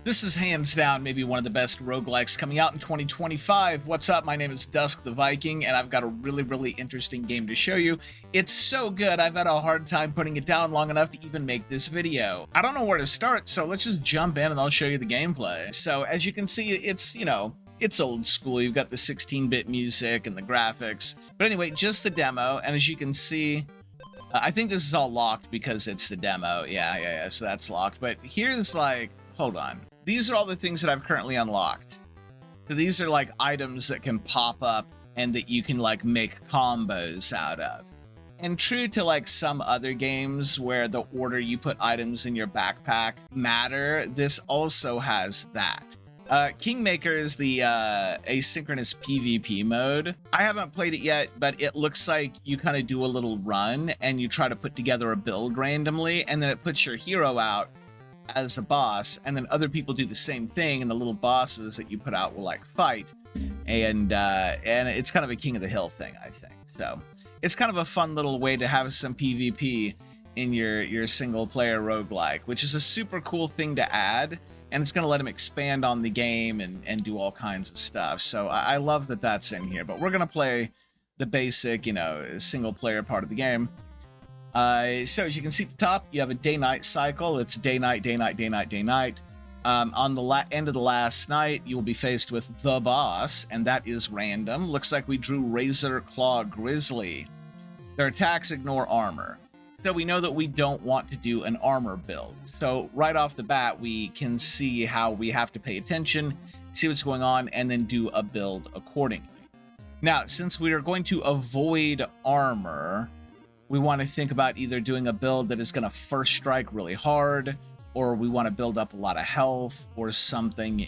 This is hands down maybe one of the best roguelikes coming out in 2025. What's up? My name is Dusk the Viking, and I've got a really interesting game to show you. It's so good, I've had a hard time putting it down long enough to even make this video. I don't know where to start, so let's just jump in and I'll show you the gameplay. So as you can see, it's, it's old school. You've got the 16-bit music and the graphics. But anyway, just the demo, and as you can see, I think this is all locked because it's the demo. Yeah, so that's locked. But here's like, hold on. These are all the things that I've currently unlocked. So these are like items that can pop up and that you can like make combos out of. And true to like some other games where the order you put items in your backpack matter, this also has that. Kingmaker is the asynchronous PvP mode. I haven't played it yet, but it looks like you kind of do a little run and you try to put together a build randomly, and then it puts your hero out as a boss, and then other people do the same thing, and the little bosses that you put out will like fight, and it's kind of a King of the Hill thing, I think. So it's kind of a fun little way to have some PvP in your single player roguelike, which is a super cool thing to add, and it's going to let him expand on the game and do all kinds of stuff. So I love that that's in here, but we're going to play the basic, single player part of the game. So as you can see at the top, you have a day-night cycle. It's day-night, day-night, day-night, day-night. On the end of the last night, you will be faced with the boss, and that is random. Looks like we drew Razor Claw Grizzly. Their attacks ignore armor. So we know that we don't want to do an armor build. So right off the bat, we can see how we have to pay attention, see what's going on, and then do a build accordingly. Now, since we are going to avoid armor, we want to think about either doing a build that is going to first strike really hard, or we want to build up a lot of health or something,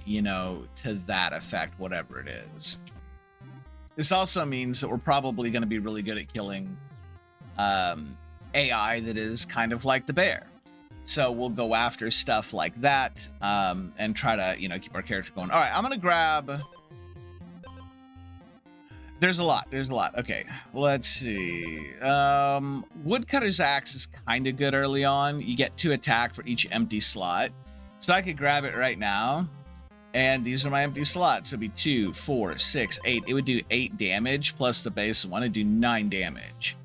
to that effect, whatever it is. This also means that we're probably going to be really good at killing AI that is kind of like the bear. So we'll go after stuff like that and try to, keep our character going. All right, I'm going to grab... There's a lot. Okay, let's see. Woodcutter's Axe is kind of good early on. You get 2 attack for each empty slot. So I could grab it right now. And these are my empty slots. So it'd be 2, 4, 6, 8. It would do 8 damage plus the base one. It'd do 9 damage.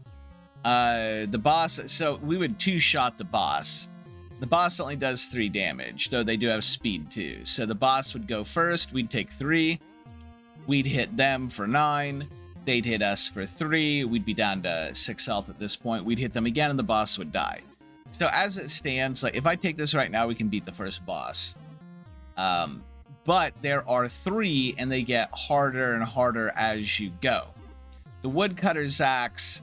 The boss, so we would 2-shot the boss. The boss only does 3 damage, though they do have speed too. So the boss would go first. We'd take 3. We'd hit them for 9. They'd hit us for 3. We'd be down to 6 health at this point. We'd hit them again and the boss would die. So as it stands, like if I take this right now, we can beat the first boss. But there are 3 and they get harder and harder as you go. The Woodcutter's Axe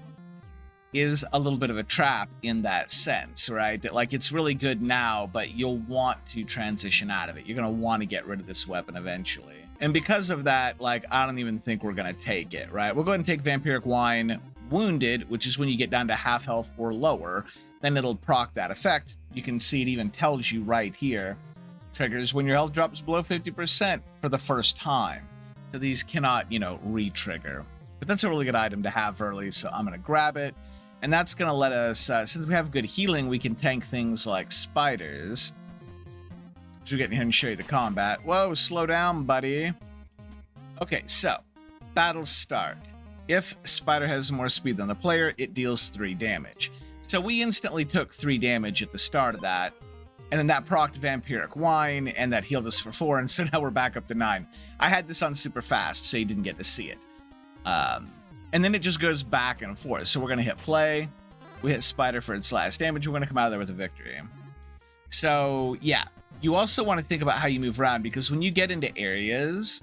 is a little bit of a trap in that sense, right? That like it's really good now, but you'll want to transition out of it. You're going to want to get rid of this weapon eventually. And because of that, like, I don't even think we're going to take it, right? We'll go ahead and take Vampiric Wine Wounded, which is when you get down to half health or lower. Then it'll proc that effect. You can see it even tells you right here. Triggers when your health drops below 50% for the first time. So these cannot, re-trigger. But that's a really good item to have early, so I'm going to grab it. And that's going to let us, since we have good healing, we can tank things like spiders. So we're getting here and show you the combat. Whoa, slow down, buddy. Okay, so battle start. If Spider has more speed than the player, it deals 3 damage. So we instantly took 3 damage at the start of that, and then that procced Vampiric Wine, and that healed us for 4, and so now we're back up to 9. I had this on super fast, so you didn't get to see it. And then it just goes back and forth. So we're going to hit play. We hit Spider for its last damage. We're going to come out of there with a victory. So, yeah. You also want to think about how you move around, because when you get into areas...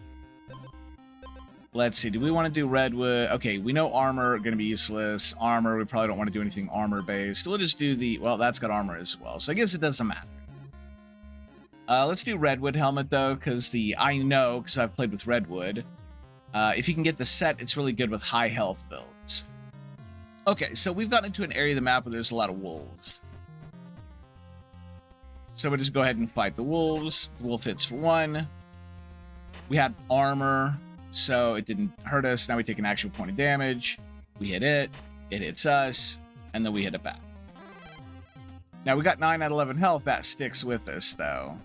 Let's see, do we want to do Redwood? Okay, we know armor going to be useless. Armor, we probably don't want to do anything armor-based. We'll just do the... Well, that's got armor as well, so I guess it doesn't matter. Let's do Redwood Helmet, though, because I know, because I've played with Redwood. If you can get the set, it's really good with high health builds. Okay, so we've gotten into an area of the map where there's a lot of wolves. So we'll just go ahead and fight the wolves. The wolf hits for 1. We had armor, so it didn't hurt us. Now we take an actual point of damage. We hit it hits us, and then we hit it back. Now we got 9 out of 11 health. That sticks with us, though.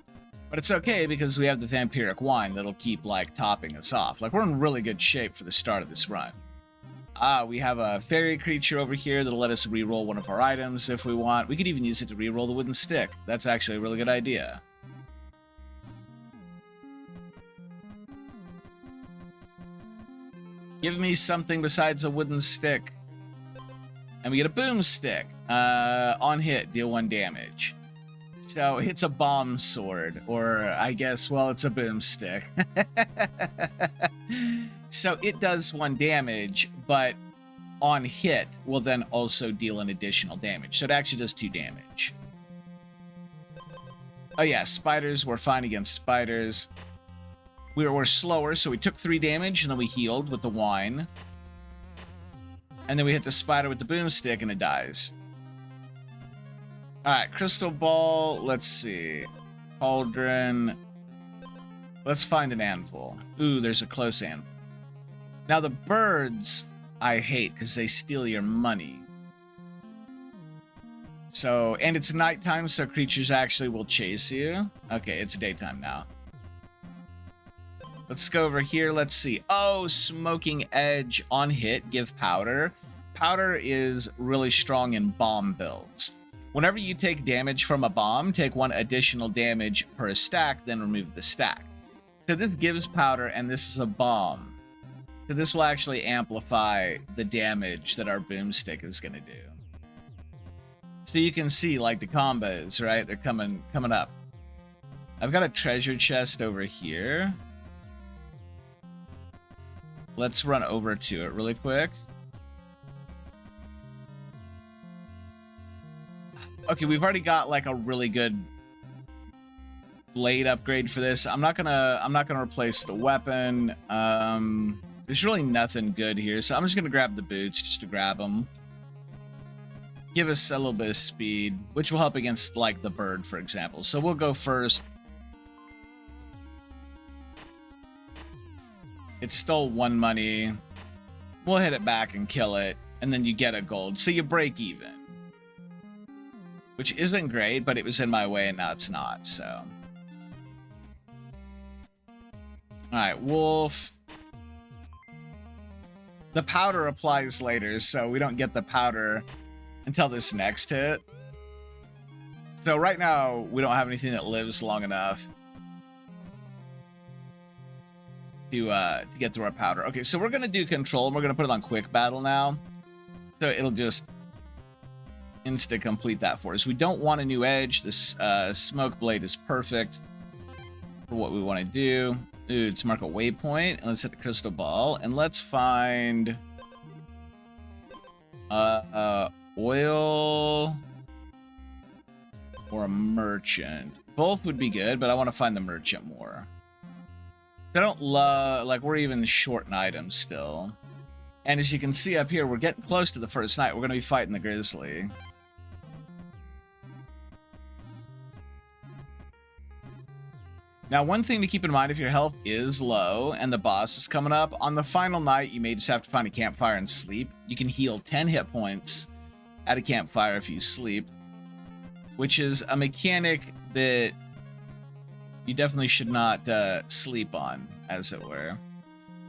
But it's okay because we have the vampiric wine that'll keep like topping us off. Like we're in really good shape for the start of this run. We have a fairy creature over here that'll let us reroll one of our items if we want. We could even use it to reroll the wooden stick. That's actually a really good idea. Give me something besides a wooden stick. And we get a boomstick. On hit, deal 1 damage. So it's a bomb sword, or I guess, well, it's a boomstick. So it does 1 damage, but on hit will then also deal an additional damage. So it actually does 2 damage. Oh yeah, spiders, we're fine against spiders. We're slower, so we took 3 damage, and then we healed with the wine. And then we hit the spider with the boomstick, and it dies. Alright, crystal ball, let's see. Cauldron. Let's find an anvil. Ooh, there's a close anvil. Now the birds, I hate, because they steal your money. So, and it's nighttime, so creatures actually will chase you. Okay, it's daytime now. Let's go over here. Let's see. Oh, Smoking Edge on hit. Give powder. Powder is really strong in bomb builds. Whenever you take damage from a bomb, take 1 additional damage per stack, then remove the stack. So this gives powder, and this is a bomb. So this will actually amplify the damage that our boomstick is going to do. So you can see, like, the combos, right? They're coming up. I've got a treasure chest over here. Let's run over to it really quick. Okay, we've already got like a really good blade upgrade for this. I'm not gonna replace the weapon. There's really nothing good here, so I'm just gonna grab the boots just to grab them. Give us a little bit of speed, which will help against like the bird, for example. So we'll go first. It stole 1 money. We'll hit it back and kill it, and then you get a gold. So you break even. Which isn't great, but it was in my way, and now it's not, so. Alright, wolf. The powder applies later, so we don't get the powder until this next hit. So right now, we don't have anything that lives long enough to get through our powder. Okay, so we're going to do control, and we're going to put it on quick battle now. So it'll just insta-complete that for us. We don't want a new edge. This smoke blade is perfect for what we want to do. Ooh, let's mark a waypoint, and let's hit the crystal ball, and let's find oil or a merchant. Both would be good, but I want to find the merchant more. I don't love, like, we're even short in items still. And as you can see up here, we're getting close to the first night. We're going to be fighting the grizzly. Now, one thing to keep in mind if your health is low and the boss is coming up, on the final night, you may just have to find a campfire and sleep. You can heal 10 hit points at a campfire if you sleep, which is a mechanic that you definitely should not sleep on, as it were.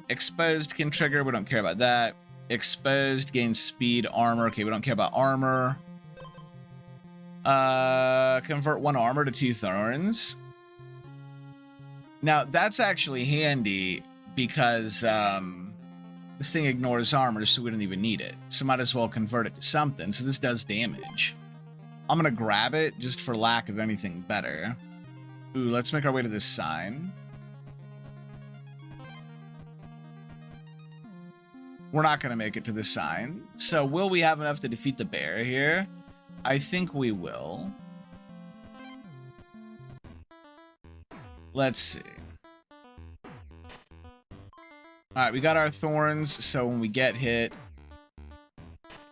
Exposed can trigger. We don't care about that. Exposed gains speed, armor. Okay, we don't care about armor. Convert 1 armor to 2 thorns. Now, that's actually handy because this thing ignores armor, so we don't even need it. So might as well convert it to something. So this does damage. I'm going to grab it just for lack of anything better. Ooh, let's make our way to this sign. We're not going to make it to this sign. So will we have enough to defeat the bear here? I think we will. Let's see. Alright, we got our thorns, so when we get hit...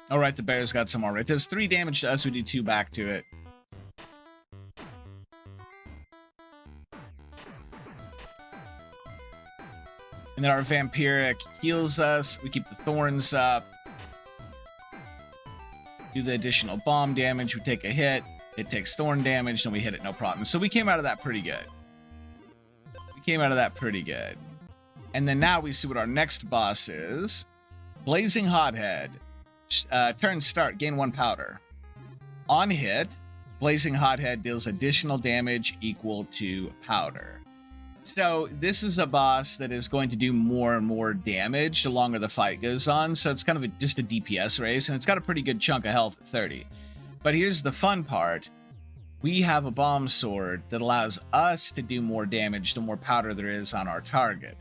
Alright, the bear's got some more. It does 3 damage to us, we do 2 back to it. And then our vampiric heals us. We keep the thorns up. Do the additional bomb damage. We take a hit. It takes thorn damage, and we hit it no problem. So we came out of that pretty good. We came out of that pretty good. And then now we see what our next boss is. Blazing Hothead. Turn start, gain 1 powder. On hit, Blazing Hothead deals additional damage equal to powder. So this is a boss that is going to do more and more damage the longer the fight goes on. So it's kind of just a DPS race, and it's got a pretty good chunk of health at 30. But here's the fun part. We have a bomb sword that allows us to do more damage the more powder there is on our target.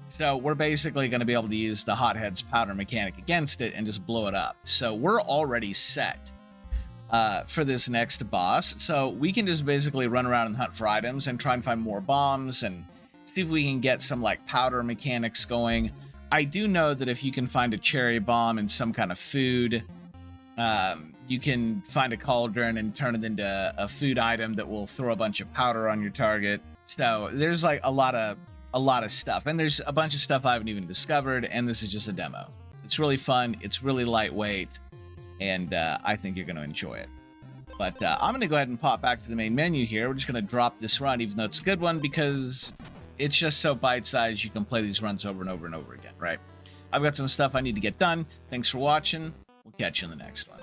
So we're basically going to be able to use the Hothead's powder mechanic against it and just blow it up. So we're already set for this next boss. So we can just basically run around and hunt for items and try and find more bombs and see if we can get some like powder mechanics going. I do know that if you can find a cherry bomb and some kind of food, you can find a cauldron and turn it into a food item that will throw a bunch of powder on your target. So there's like a lot of stuff, and there's a bunch of stuff I haven't even discovered, and this is just a demo. It's really fun, it's really lightweight, and I think you're going to enjoy it. But I'm going to go ahead and pop back to the main menu here. We're just going to drop this run, even though it's a good one, because it's just so bite-sized you can play these runs over and over and over again, right? I've got some stuff I need to get done. Thanks for watching. We'll catch you in the next one.